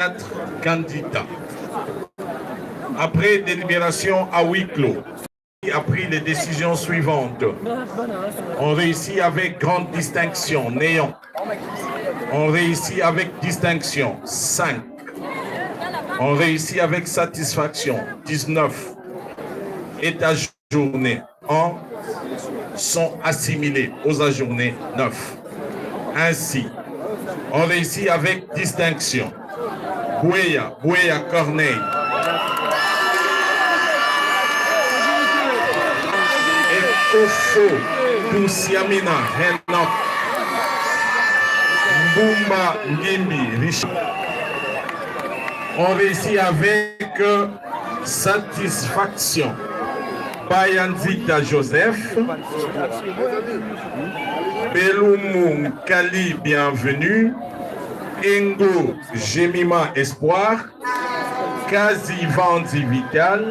4 candidats. Après délibération à huis clos, a pris les décisions suivantes. On réussit avec grande distinction, néant. On réussit avec distinction, 5. On réussit avec satisfaction, 19. Et ajournés, 1, sont assimilés aux ajournés, 9. Ainsi, on réussit avec distinction. Bouéa Corneille. Ofo Tousiamina Henok Mbumba Ngimbi Richard. On réussit avec satisfaction. Bayanzita Joseph. Beloumou Kali bienvenue. Engo Jemima Espoir. Kazi Vandi Vital.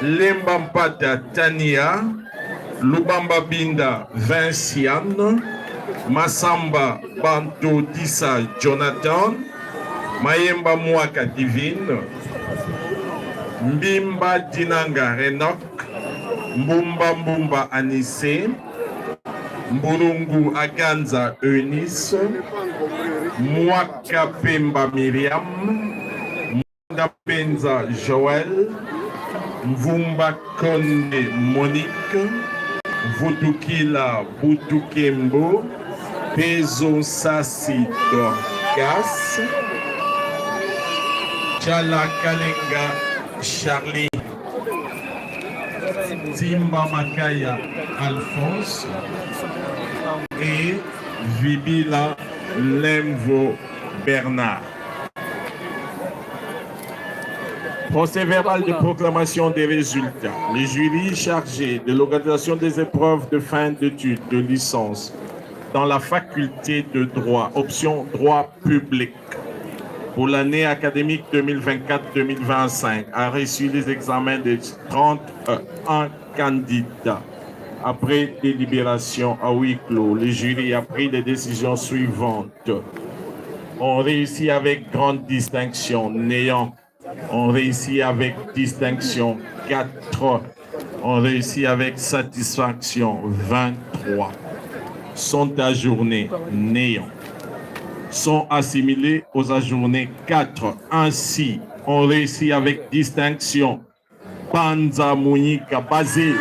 Lembampata Tania. Lubamba Binda Vinciane, Massamba Banto Dissa Jonathan, Mayemba Mwaka Divine, Mbimba Dinanga Renok, Mbumba Anissé, Mbulungu Aganza Eunice, Mwaka Pemba Myriam, Mwanga Penza Joël, Mvumba Konde Monique, Vutukila Butukembo, Pezo Sassi Dorcas, Chala Kalenga Charlie, Timba Makaya Alphonse et Vibila Lemvo Bernard. Procès verbal de proclamation des résultats. Le jury chargé de l'organisation des épreuves de fin d'études de licence dans la faculté de droit, option droit public, pour l'année académique 2024-2025, a reçu les examens de 31 candidats. Après délibération à huis clos, le jury a pris les décisions suivantes. On réussit avec grande distinction, néant. On réussit avec distinction, 4. On réussit avec satisfaction, 23. Sont ajournés, néant. Sont assimilés aux ajournés, 4. Ainsi, on réussit avec distinction, Panza Mounika Basile.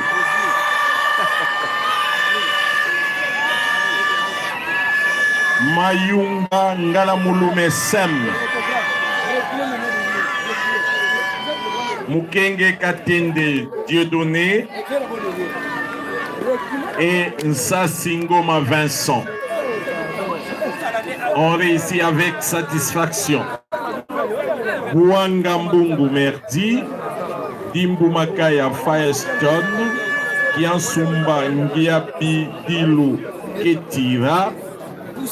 Mayunga Ngalamulume Sem. Mukenge Katende Dieudonné et Nsasingoma Vincent. On réussit avec satisfaction. Ouangambungu Merdi, Dimbu Makaya Firestone, Kiansumba Ngiapi Dilu Ketira,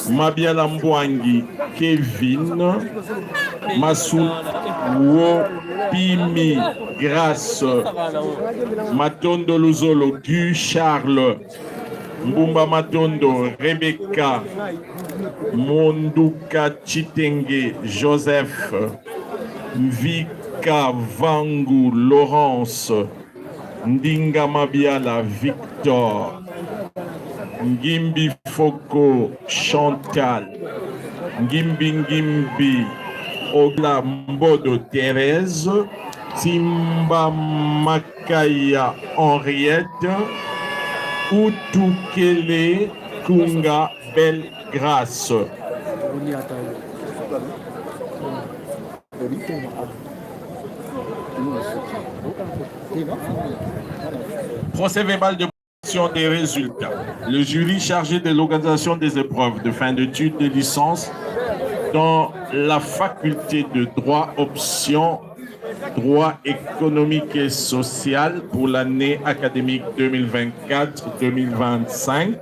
Mabiala Mbwangi Kevin, Massou Pimi Grâce, Matondo Luzolo Gu Charles, Mbumba Matondo Rebecca, Monduka Chitenge Joseph, Mvika Vangu Laurence, Ndinga Mabiala Victor, Ngimbi Foko Chantal, Ngimbi Ogla Mbodo Thérèse, Timba Makaya Henriette, Utukele Kunga Belgrâce. Procès verbal de des résultats. Le jury chargé de l'organisation des épreuves de fin d'études de licence dans la faculté de droit option droit économique et social pour l'année académique 2024-2025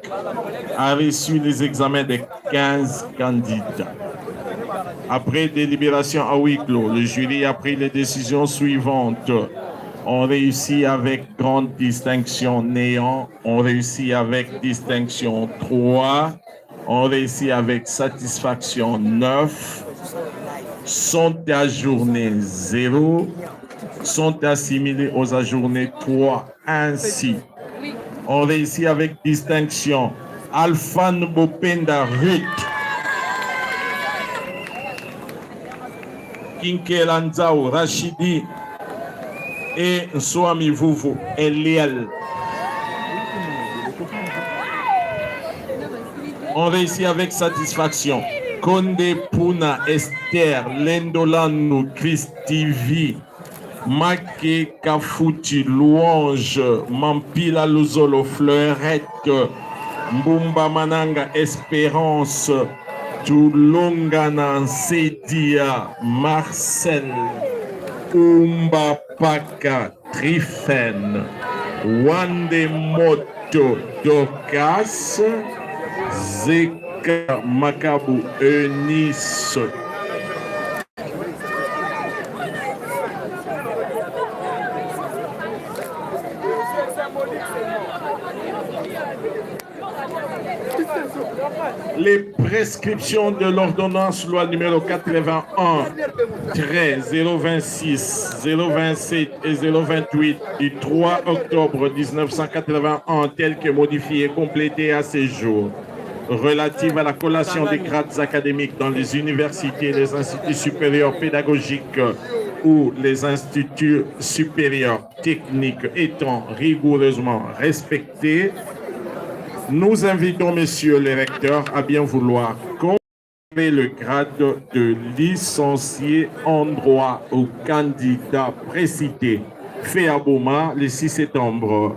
a reçu les examens des 15 candidats. Après délibération à huis clos, le jury a pris les décisions suivantes. On réussit avec grande distinction néant, on réussit avec distinction 3, on réussit avec satisfaction 9, sont ajournés 0, sont assimilés aux ajournés 3. Ainsi, on réussit avec distinction Alphane Bopenda Ruth, Kinkelanzao Rachidi et Nswami Vuvu Eliel. On réussit avec satisfaction Konde Puna Esther Lendolanu Christivi Make Kafuti Louange Mampila Luzolo Fleurette Mbumba Mananga Espérance Tulongana Sedia Marcel Umba Paka Trifen Wande Moto Dokas Zeka Makabu Eunice. Les prescriptions de l'ordonnance loi numéro 81 026, 027 et 028 du 3 octobre 1981 telles que modifiées et complétées à ces jours, relatives à la collation des grades académiques dans les universités, les instituts supérieurs pédagogiques ou les instituts supérieurs techniques étant rigoureusement respectés, nous invitons, messieurs les recteurs, à bien vouloir conférer le grade de licencié en droit au candidat précité fait à Boma le 6 septembre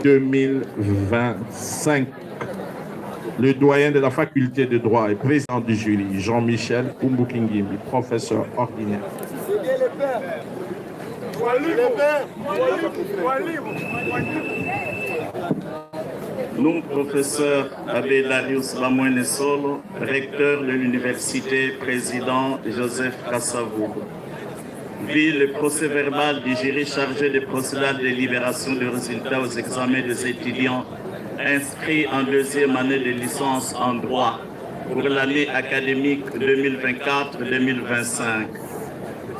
2025. Le doyen de la faculté de droit et président du jury, Jean-Michel Umbukingimbi, professeur ordinaire. Nous, professeur Abbé Darius Bamouenesolo, recteur de l'université, président Joseph Kassavou, vu le procès verbal du jury chargé de procéder à la délibération des résultats aux examens des étudiants inscrits en deuxième année de licence en droit pour l'année académique 2024-2025.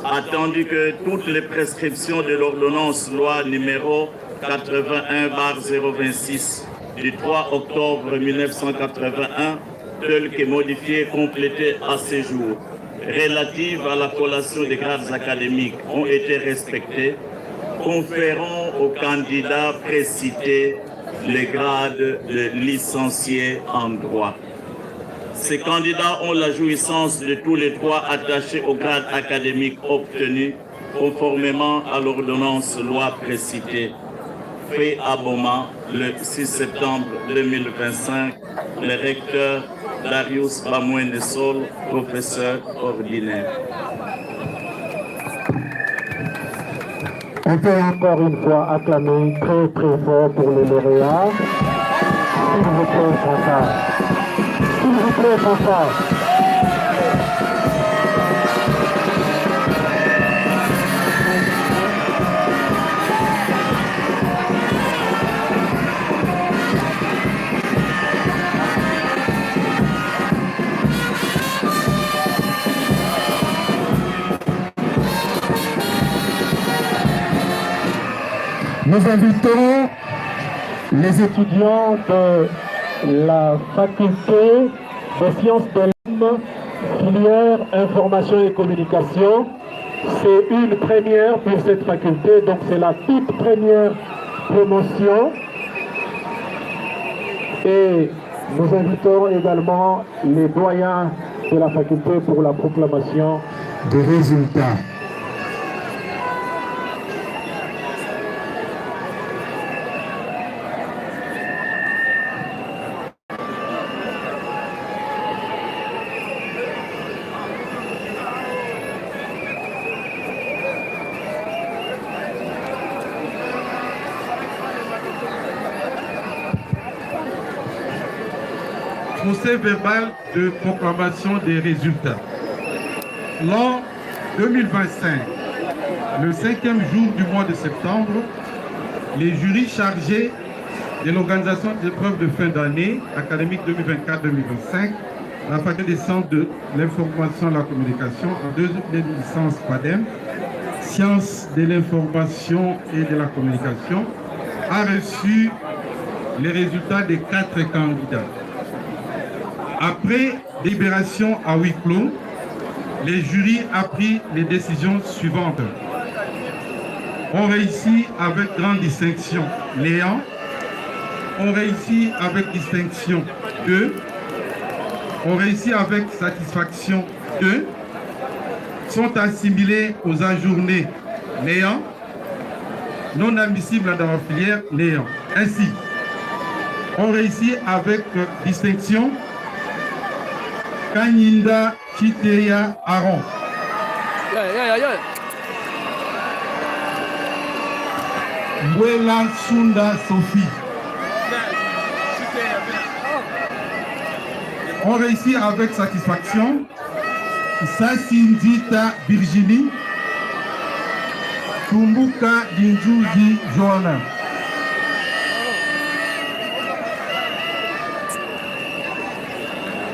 Attendu que toutes les prescriptions de l'ordonnance loi numéro 81/026 du 3 octobre 1981, telle que modifiée et complétée à ce jour, relative à la collation des grades académiques ont été respectées, conférant aux candidats précités les grades de licencié en droit. Ces candidats ont la jouissance de tous les droits attachés aux grades académiques obtenus conformément à l'ordonnance loi précitée. Fait à Boma le 6 septembre 2025, le recteur Darius Bamouenesolo, professeur ordinaire. On peut encore une fois acclamer très très fort pour les lauréats. S'il vous plaît, François. S'il vous plaît, François. Nous invitons les étudiants de la faculté des sciences de l'homme, filière information et communication. C'est une première pour cette faculté, donc c'est la toute première promotion. Et nous invitons également les doyens de la faculté pour la proclamation des résultats. Procès verbal de proclamation des résultats. L'an 2025, le 5e jour du mois de septembre, les jurys chargés de l'organisation des épreuves de fin d'année académique 2024-2025 la faculté des centres de l'information et de la communication en deuxième licence PADEM, sciences de l'information et de la communication, a reçu les résultats des 4 candidats. Après délibération à huis clos, les jurys ont pris les décisions suivantes. On réussit avec grande distinction Léon, on réussit avec distinction 2, on réussit avec satisfaction 2, sont assimilés aux ajournés Léon, non admissibles dans la filière Léon. Ainsi, on réussit avec distinction Kanyinda Chiteya Aaron. Mwela Sunda Sophie. On réussit avec satisfaction Sassindita Virginie, Tumbuka Dinjuji Joana.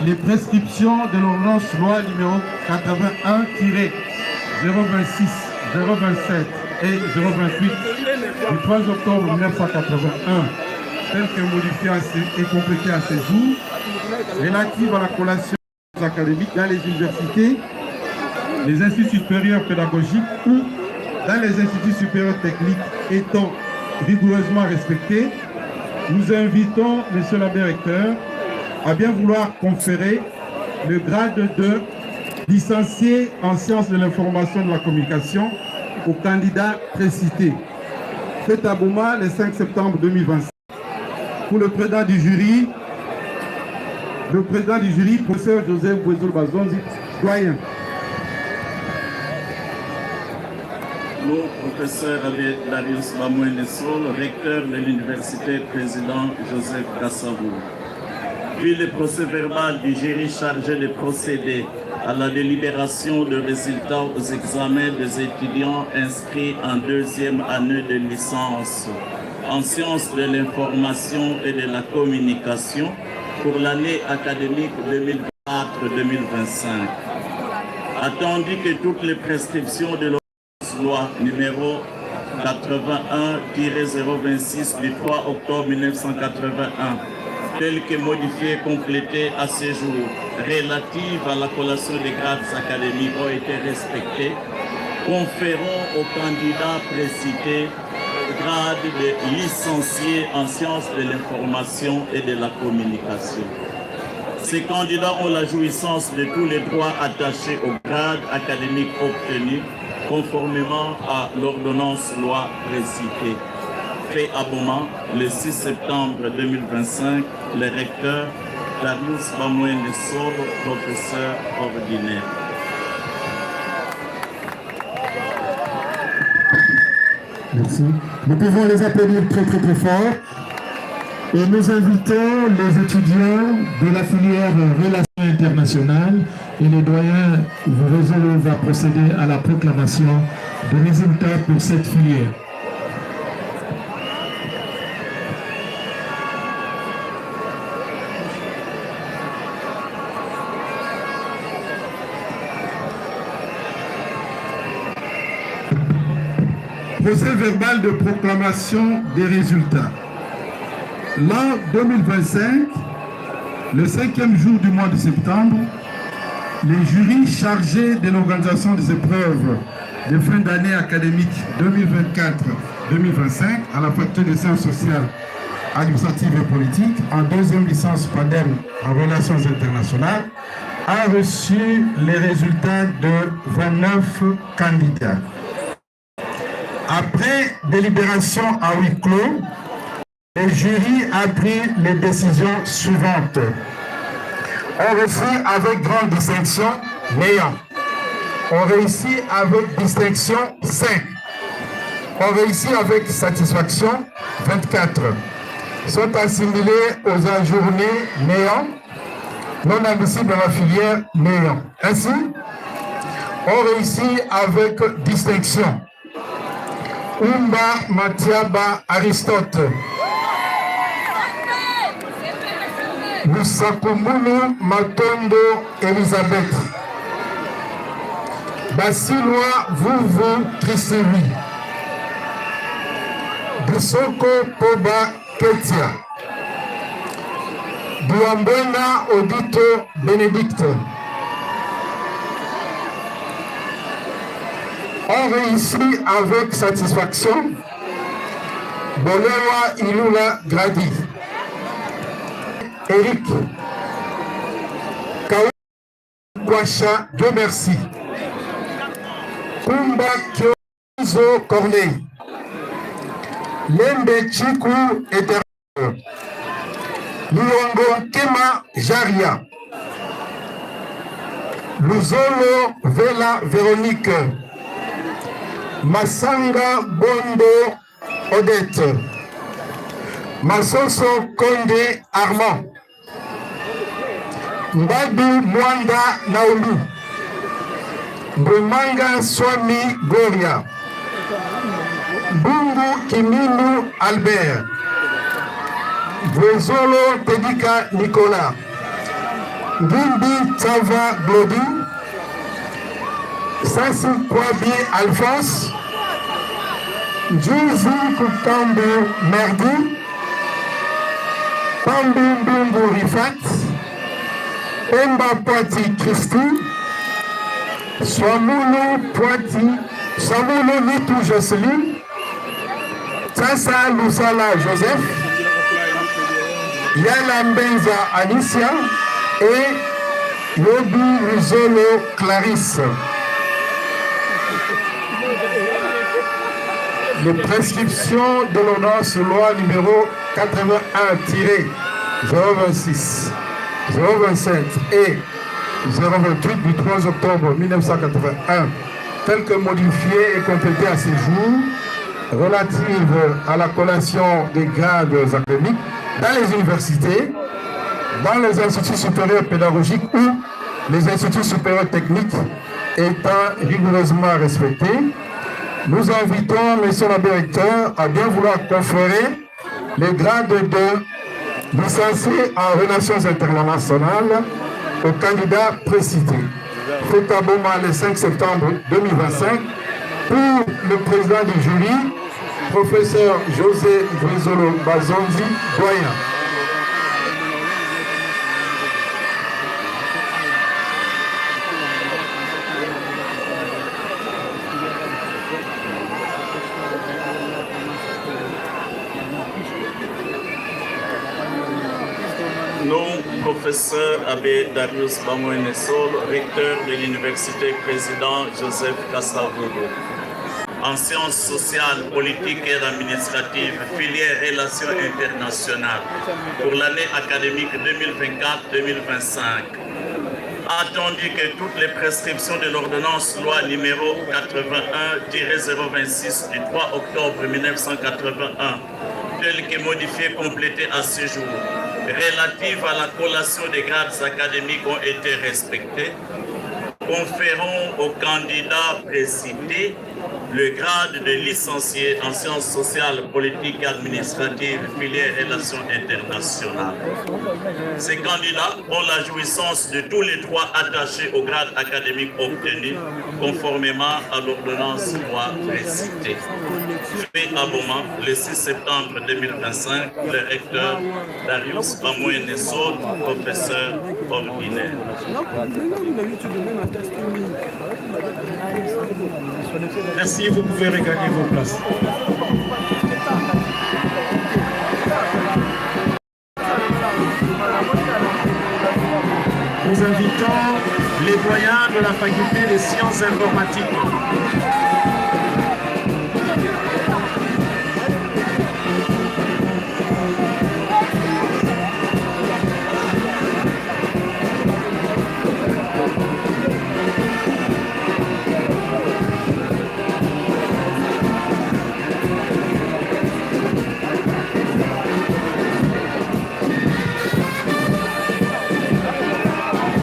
Les prescriptions de l'ordonnance loi numéro 81-026, 027 et 028 du 3 octobre 1981, telles que modifiées et complétées à ce jour, relatives à la collation académique dans les universités, les instituts supérieurs pédagogiques ou dans les instituts supérieurs techniques étant rigoureusement respectés, nous invitons M. l'abbé recteur à bien vouloir conférer le grade de licencié en sciences de l'information et de la communication au candidat précité. Fait à Boma le 5 septembre 2025. Pour le président du jury, professeur Joseph Bouezoul Bazonzi, doyen. Le professeur Darius Bamoué-Nessol, recteur de l'université, président Joseph Kassavou. Vu le procès verbal du jury chargé de procéder à la délibération de résultats aux examens des étudiants inscrits en deuxième année de licence en sciences de l'information et de la communication pour l'année académique 2024-2025. Attendu que toutes les prescriptions de la loi numéro 81-026 du 3 octobre 1981, telle que modifiée et complétée à ce jour, relative à la collation des grades académiques ont été respectées, conférons aux candidats précités le grade de licencié en sciences de l'information et de la communication. Ces candidats ont la jouissance de tous les droits attachés au grade académique obtenu conformément à l'ordonnance loi précitée. Fait à Boma le 6 septembre 2025, le recteur Darius Bamoué-Nessol, professeur ordinaire. Merci. Nous pouvons les applaudir très fort. Et nous invitons les étudiants de la filière Relations internationales et le doyen Bouezoul va procéder à la proclamation des résultats pour cette filière. Procès verbal de proclamation des résultats. L'an 2025, le 5e jour du mois de septembre, les jurys chargés de l'organisation des épreuves de fin d'année académique 2024-2025 à la faculté des sciences sociales, administratives et politiques en deuxième licence PADEM en relations internationales a reçu les résultats de 29 candidats. Après délibération à huis clos, le jury a pris les décisions suivantes. On réussit avec grande distinction Léon. On réussit avec distinction 5. On réussit avec satisfaction 24. Sont assimilés aux ajournés Néant, non admissibles dans la filière Néant. Ainsi, on réussit avec distinction Umba Matiaba Aristote, Lusakumulu Matondo Elisabeth, Basilwa Vuvu Trisiri, Bisoko Poba Ketia, Douambena Odito Bénédicte. On réussit avec satisfaction Bolewa Ilula Gradi, Eric Kwasha, Dieu merci. Kumba Kyozo Corneille, Lembe Chiku Eternel, Luongo Kema Jaria, Luzolo Vela Véronique, Masanga Bondo Odette, Masoso Konde Armand, Mbadu Mwanda Naomi, Mbumanga Swami Gloria, Bungu Kiminu Albert, Vwezolo Tedika Nicolas, Gimbi Tava Glody, Sassi Kwabi Alphonse, Juzi Kukambu Merdi, Pambi Mbumbu Rifat, Emba Poiti Christi, Swamulu Poiti, Swamulu Nitu Jocelyne, Tassa Lusala Joseph, Yala Mbenza Alicia et Yobi Rizolo Clarisse. Les prescriptions de l'ordonnance loi numéro 81-026, 027 et 028 du 3 octobre 1981, telles que modifiées et complétées à ces jours, relatives à la collation des grades académiques dans les universités, dans les instituts supérieurs pédagogiques ou les instituts supérieurs techniques étant rigoureusement respectés, nous invitons M. le directeur à bien vouloir conférer les grades de licencié en relations internationales aux candidats précités. Fait à Boma le 5 septembre 2025 pour le président du jury, professeur José Brizolo Bazonzi, doyen. Nous, professeur Abbé Darius Bamoenesol, recteur de l'université président Joseph Kasavubu, en sciences sociales, politiques et administratives, filière relations internationales, pour l'année académique 2024-2025. Attendu que toutes les prescriptions de l'ordonnance loi numéro 81-026 du 3 octobre 1981, telle que modifiée, complétée à ce jour, relative à la collation des grades académiques ont été respectées, conférons aux candidats précités le grade de licencié en sciences sociales, politiques et administratives, filière relations internationales. Ces candidats ont la jouissance de tous les droits attachés au grade académique obtenu, conformément à l'ordonnance loi précitée. Fait à Boma, le 6 septembre 2025, le recteur Darius Bamoenesol, professeur ordinaire. Merci, vous pouvez regagner vos places. Nous invitons les doyens de la faculté des sciences informatiques